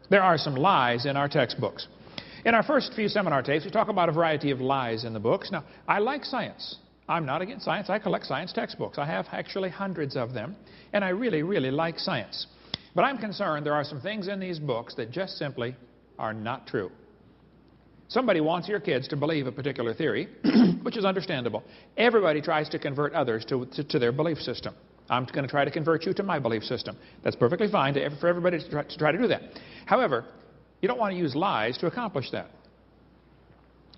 There are some lies in our textbooks. In our first few seminar tapes, we talk about a variety of lies in the books. Now, I like science. I'm not against science. I collect science textbooks. I have actually hundreds of them, and I really, really like science. But I'm concerned there are some things in these books that just simply are not true. Somebody wants your kids to believe a particular theory, which is understandable. Everybody tries to convert others to their belief system. I'm going to try to convert you to my belief system. That's perfectly fine for everybody to try to do that. However, you don't want to use lies to accomplish that.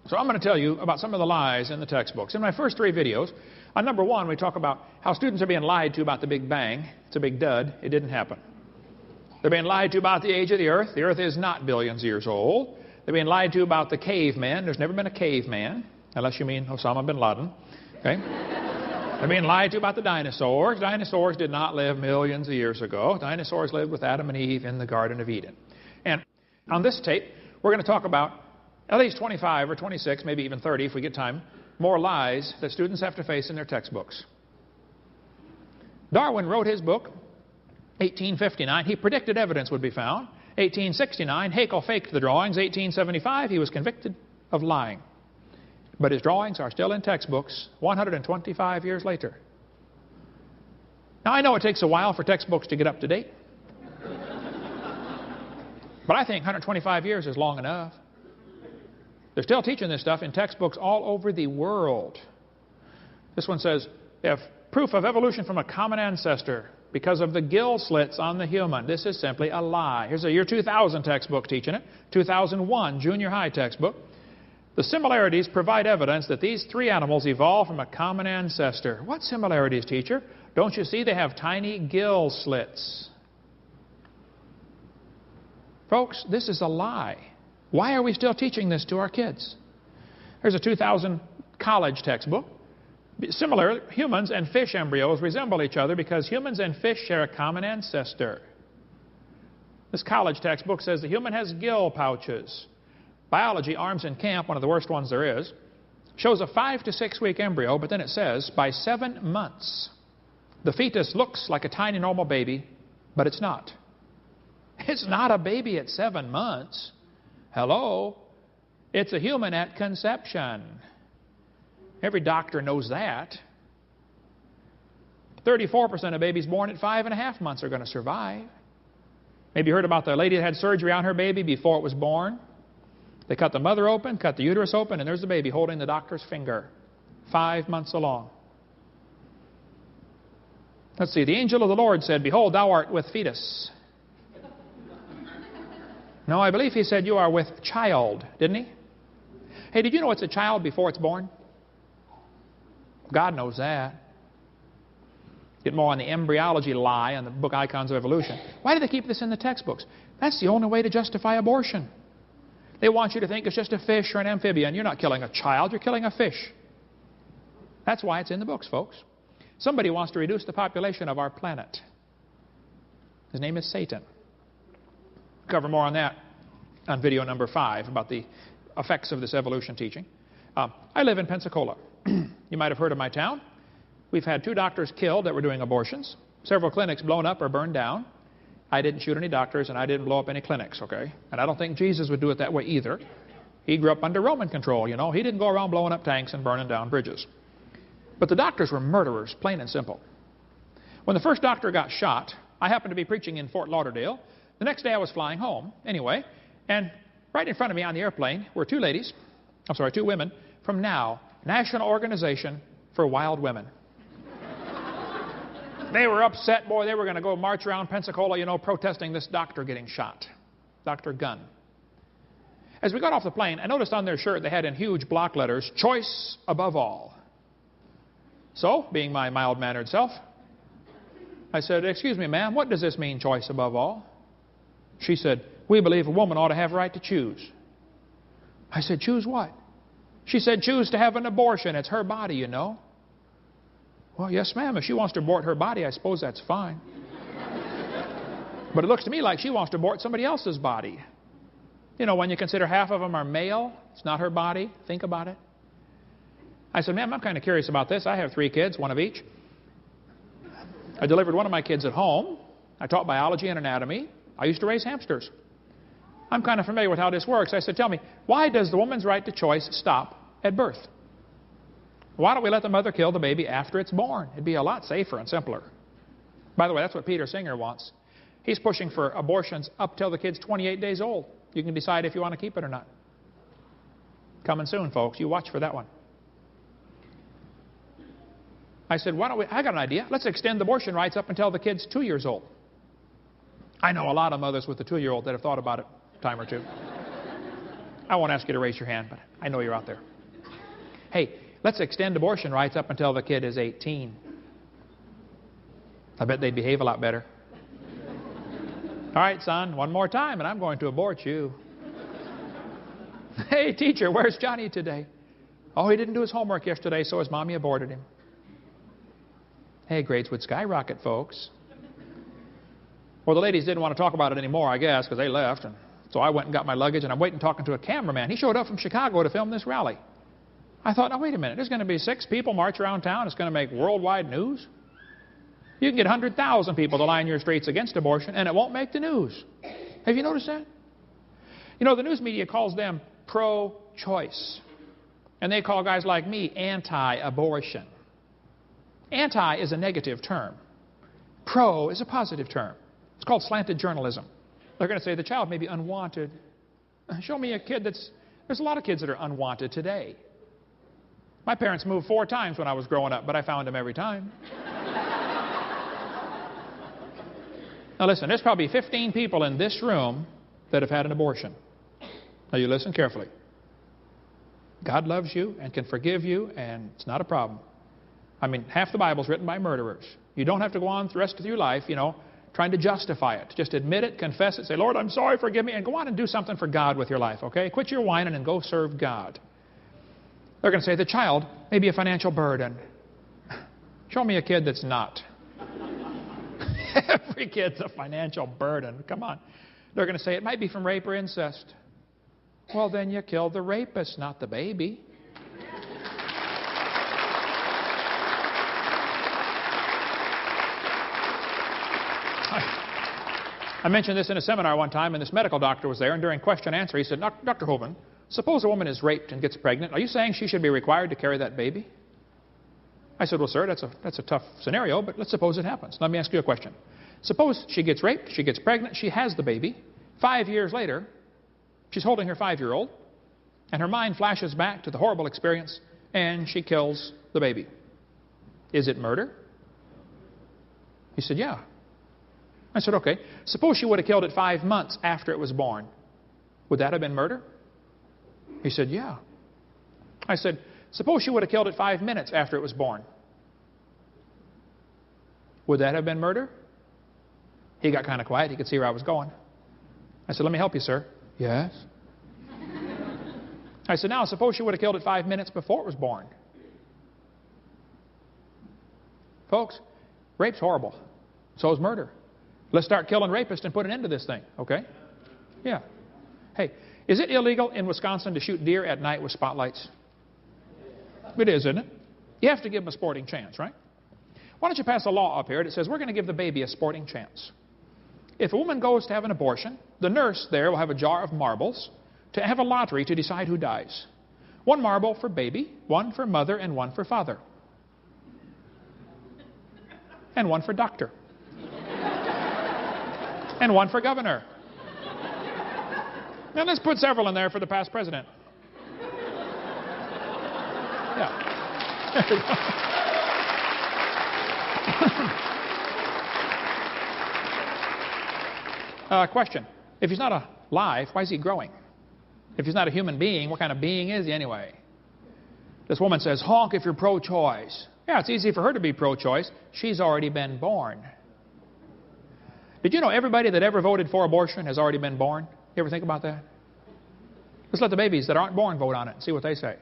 So I'm going to tell you about some of the lies in the textbooks. In my first 3 videos, on number 1, we talk about how students are being lied to about the Big Bang. It's a big dud. It didn't happen. They're being lied to about the age of the earth. The earth is not billions of years old. They're being lied to about the caveman. There's never been a caveman, unless you mean Osama bin Laden. Okay? They're being lied to about the dinosaurs. Dinosaurs did not live millions of years ago. Dinosaurs lived with Adam and Eve in the Garden of Eden. And on this tape, we're going to talk about at least 25 or 26, maybe even 30 if we get time, more lies that students have to face in their textbooks. Darwin wrote his book, 1859. He predicted evidence would be found. 1869, Haeckel faked the drawings. 1875, he was convicted of lying. But his drawings are still in textbooks 125 years later. Now, I know it takes a while for textbooks to get up to date. But I think 125 years is long enough. They're still teaching this stuff in textbooks all over the world. This one says, if proof of evolution from a common ancestor because of the gill slits on the human. This is simply a lie. Here's a year 2000 textbook teaching it. 2001 junior high textbook. The similarities provide evidence that these 3 animals evolved from a common ancestor. What similarities, teacher? Don't you see they have tiny gill slits? Folks, this is a lie. Why are we still teaching this to our kids? Here's a 2000 college textbook. Similar, humans and fish embryos resemble each other because humans and fish share a common ancestor. This college textbook says the human has gill pouches. Biology, Arms in Camp, one of the worst ones there is, shows a 5 to 6 week embryo, but then it says by 7 months, the fetus looks like a tiny normal baby, but it's not. It's not a baby at 7 months. Hello? It's a human at conception. Every doctor knows that. 34% of babies born at 5.5 months are going to survive. Maybe you heard about the lady that had surgery on her baby before it was born. They cut the mother open, cut the uterus open, and there's the baby holding the doctor's finger. 5 months along. Let's see. The angel of the Lord said, behold, thou art with fetus. No, I believe he said you are with child, didn't he? Hey, did you know it's a child before it's born? God knows that. Get more on the embryology lie on the book Icons of Evolution. Why do they keep this in the textbooks? That's the only way to justify abortion. They want you to think it's just a fish or an amphibian. You're not killing a child, you're killing a fish. That's why it's in the books, folks. Somebody wants to reduce the population of our planet. His name is Satan. We'll cover more on that on video number 5 about the effects of this evolution teaching. I live in Pensacola. You might have heard of my town. We've had 2 doctors killed that were doing abortions. Several clinics blown up or burned down. I didn't shoot any doctors and I didn't blow up any clinics, okay? And I don't think Jesus would do it that way either. He grew up under Roman control, you know. He didn't go around blowing up tanks and burning down bridges. But the doctors were murderers, plain and simple. When the first doctor got shot, I happened to be preaching in Fort Lauderdale. The next day I was flying home, anyway, and right in front of me on the airplane were 2 women from NOW, National Organization for Wild Women. They were upset, boy. They were going to go march around Pensacola, you know, protesting this doctor getting shot, Dr. Gunn. As we got off the plane, I noticed on their shirt they had in huge block letters, choice above all. So, being my mild-mannered self, I said, excuse me, ma'am, what does this mean, choice above all? She said, we believe a woman ought to have a right to choose. I said, choose what? She said, choose to have an abortion. It's her body, you know. Well, yes, ma'am. If she wants to abort her body, I suppose that's fine. But it looks to me like she wants to abort somebody else's body. You know, when you consider half of them are male, it's not her body. Think about it. I said, ma'am, I'm kind of curious about this. I have 3 kids, 1 of each. I delivered one of my kids at home. I taught biology and anatomy. I used to raise hamsters. I'm kind of familiar with how this works. I said, tell me, why does the woman's right to choice stop at birth? Why don't we let the mother kill the baby after it's born? It'd be a lot safer and simpler. By the way, that's what Peter Singer wants. He's pushing for abortions up till the kid's 28 days old. You can decide if you want to keep it or not. Coming soon, folks. You watch for that one. I said, why don't we, I got an idea. Let's extend abortion rights up until the kid's 2 years old. I know a lot of mothers with a 2-year-old that have thought about it a time or two. I won't ask you to raise your hand, but I know you're out there. Hey, let's extend abortion rights up until the kid is 18. I bet they'd behave a lot better. All right, son, one more time, and I'm going to abort you. Hey, teacher, where's Johnny today? Oh, he didn't do his homework yesterday, so his mommy aborted him. Hey, grades would skyrocket, folks. Well, the ladies didn't want to talk about it anymore, I guess, because they left. And so I went and got my luggage, and I'm waiting talking to a cameraman. He showed up from Chicago to film this rally. I thought, now, wait a minute. There's going to be 6 people march around town. It's going to make worldwide news. You can get 100,000 people to line your streets against abortion, and it won't make the news. Have you noticed that? You know, the news media calls them pro-choice. And they call guys like me anti-abortion. Anti is a negative term. Pro is a positive term. It's called slanted journalism. They're going to say the child may be unwanted. Show me a kid that's... There's a lot of kids that are unwanted today. My parents moved 4 times when I was growing up, but I found them every time. Now listen, there's probably 15 people in this room that have had an abortion. Now you listen carefully. God loves you and can forgive you, and it's not a problem. I mean, half the Bible's written by murderers. You don't have to go on the rest of your life, you know, trying to justify it. Just admit it, confess it, say, Lord, I'm sorry, forgive me, and go on and do something for God with your life, okay? Quit your whining and go serve God. They're going to say the child may be a financial burden. Show me a kid that's not. Every kid's a financial burden. Come on. They're going to say it might be from rape or incest. Well, then you killed the rapist, not the baby. I mentioned this in a seminar one time, and this medical doctor was there, and during question and answer, he said, Dr. Hovind, suppose a woman is raped and gets pregnant. Are you saying she should be required to carry that baby? I said, well, sir, that's a tough scenario, but let's suppose it happens. Let me ask you a question. Suppose she gets raped, she gets pregnant, she has the baby. 5 years later, she's holding her 5-year-old, and her mind flashes back to the horrible experience, and she kills the baby. Is it murder? He said, yeah. I said, okay. Suppose she would have killed it 5 months after it was born. Would that have been murder? He said, yeah. I said, suppose she would have killed it 5 minutes after it was born. Would that have been murder? He got kind of quiet. He could see where I was going. I said, let me help you, sir. Yes. I said, now, suppose she would have killed it 5 minutes before it was born. Folks, rape's horrible. So is murder. Let's start killing rapists and put an end to this thing, okay? Yeah. Hey, is it illegal in Wisconsin to shoot deer at night with spotlights? It is, isn't it? You have to give them a sporting chance, right? Why don't you pass a law up here that says we're going to give the baby a sporting chance? If a woman goes to have an abortion, the nurse there will have a jar of marbles to have a lottery to decide who dies. 1 marble for baby, 1 for mother, and 1 for father. And 1 for doctor. And 1 for governor. Now let's put several in there for the past president. Yeah. There we go. Question. If he's not alive, why is he growing? If he's not a human being, what kind of being is he anyway? This woman says, honk if you're pro-choice. Yeah, it's easy for her to be pro-choice. She's already been born. Did you know everybody that ever voted for abortion has already been born? You ever think about that? Let's let the babies that aren't born vote on it and see what they say.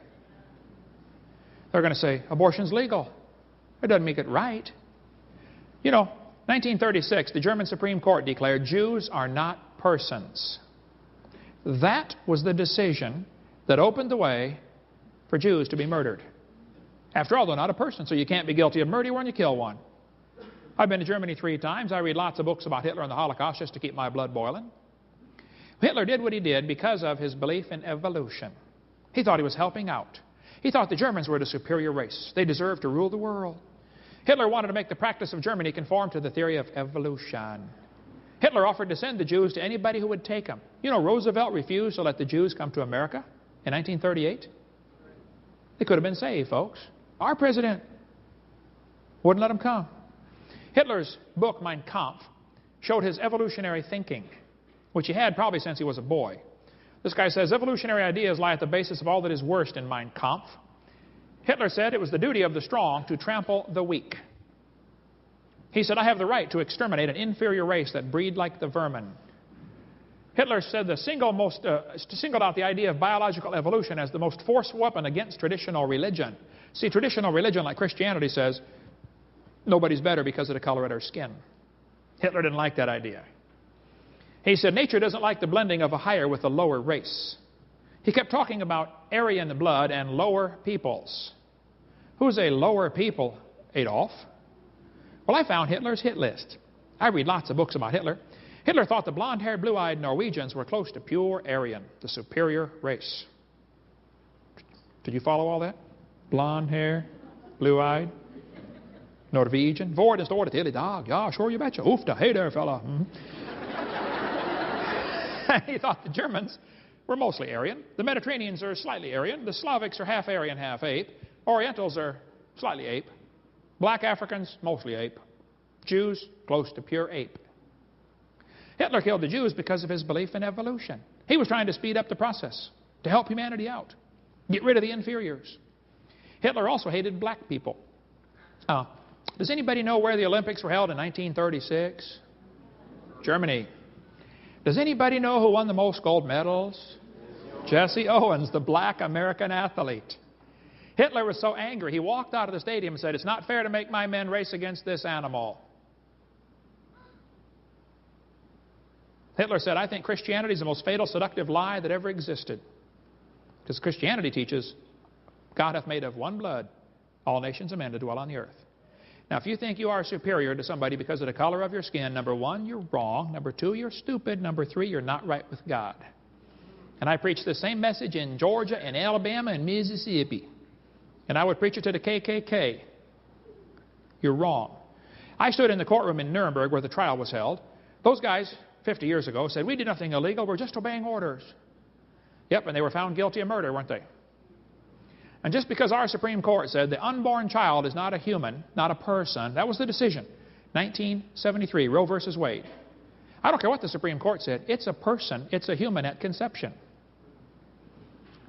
They're going to say, abortion's legal. It doesn't make it right. You know, 1936, the German Supreme Court declared Jews are not persons. That was the decision that opened the way for Jews to be murdered. After all, they're not a person, so you can't be guilty of murder when you kill one. I've been to Germany 3 times. I read lots of books about Hitler and the Holocaust just to keep my blood boiling. Hitler did what he did because of his belief in evolution. He thought he was helping out. He thought the Germans were the superior race. They deserved to rule the world. Hitler wanted to make the practice of Germany conform to the theory of evolution. Hitler offered to send the Jews to anybody who would take them. You know, Roosevelt refused to let the Jews come to America in 1938. They could have been saved, folks. Our president wouldn't let them come. Hitler's book, Mein Kampf, showed his evolutionary thinking, which he had probably since he was a boy. This guy says evolutionary ideas lie at the basis of all that is worst in Mein Kampf. Hitler said it was the duty of the strong to trample the weak. He said, I have the right to exterminate an inferior race that breed like the vermin. Hitler said singled out the idea of biological evolution as the most forceful weapon against traditional religion. See, traditional religion, like Christianity, says nobody's better because of the color of their skin. Hitler didn't like that idea. He said nature doesn't like the blending of a higher with a lower race. He kept talking about Aryan blood and lower peoples. Who's a lower people, Adolf? Well, I found Hitler's hit list. I read lots of books about Hitler. Hitler thought the blonde-haired, blue-eyed Norwegians were close to pure Aryan, the superior race. Did you follow all that? Blonde hair, blue-eyed, Norwegian. Vår, den står det till idag. Ja, sure you betcha. Oofta, hey there, fella. He thought the Germans were mostly Aryan. The Mediterraneans are slightly Aryan. The Slavics are half Aryan, half ape. Orientals are slightly ape. Black Africans, mostly ape. Jews, close to pure ape. Hitler killed the Jews because of his belief in evolution. He was trying to speed up the process, to help humanity out, get rid of the inferiors. Hitler also hated black people. Does anybody know where the Olympics were held in 1936? Germany. Does anybody know who won the most gold medals? Jesse Owens, the black American athlete. Hitler was so angry, he walked out of the stadium and said, it's not fair to make my men race against this animal. Hitler said, I think Christianity is the most fatal, seductive lie that ever existed. Because Christianity teaches, God hath made of one blood all nations of men to dwell on the earth. Now, if you think you are superior to somebody because of the color of your skin, number one, you're wrong. Number two, you're stupid. Number three, you're not right with God. And I preached the same message in Georgia and Alabama and Mississippi. And I would preach it to the KKK. You're wrong. I stood in the courtroom in Nuremberg where the trial was held. Those guys, 50 years ago, said, we did nothing illegal. We're just obeying orders. Yep, and they were found guilty of murder, weren't they? And just because our Supreme Court said the unborn child is not a human, not a person, that was the decision. 1973, Roe versus Wade. I don't care what the Supreme Court said. It's a person. It's a human at conception.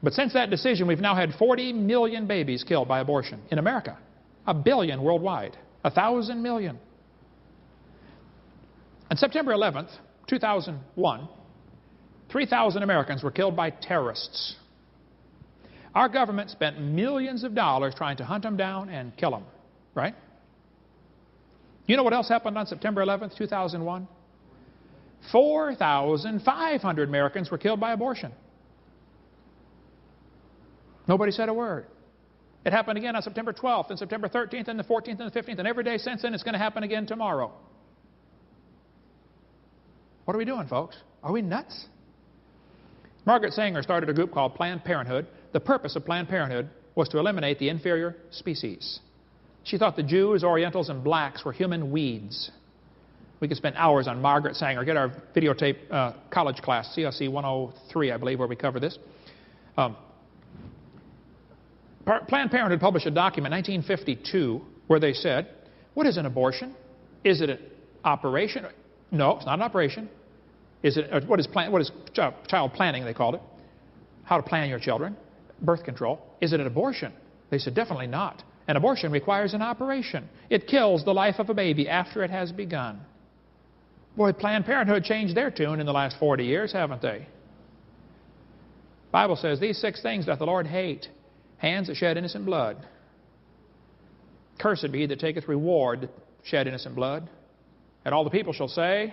But since that decision, we've now had 40 million babies killed by abortion in America. 1 billion worldwide. 1,000 million. On September 11th, 2001, 3,000 Americans were killed by terrorists. Our government spent millions of dollars trying to hunt them down and kill them. Right? You know what else happened on September 11th, 2001? 4,500 Americans were killed by abortion. Nobody said a word. It happened again on September 12th and September 13th and the 14th and the 15th, and every day since then it's going to happen again tomorrow. What are we doing, folks? Are we nuts? Margaret Sanger started a group called Planned Parenthood. The purpose of Planned Parenthood was to eliminate the inferior species. She thought the Jews, Orientals, and blacks were human weeds. We could spend hours on Margaret Sanger. Get our videotape college class, CSE 103, I believe, where we cover this. Planned Parenthood published a document in 1952 where they said, what is an abortion? Is it an operation? No, it's not an operation. What is child planning, they called it. How to plan your children. Birth control. Is it an abortion? They said, definitely not. An abortion requires an operation. It kills the life of a baby after it has begun. Boy, Planned Parenthood changed their tune in the last 40 years, haven't they? The Bible says, these 6 things doth the Lord hate. Hands that shed innocent blood. Cursed be he that taketh reward that shed innocent blood. And all the people shall say,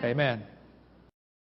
Amen. Amen.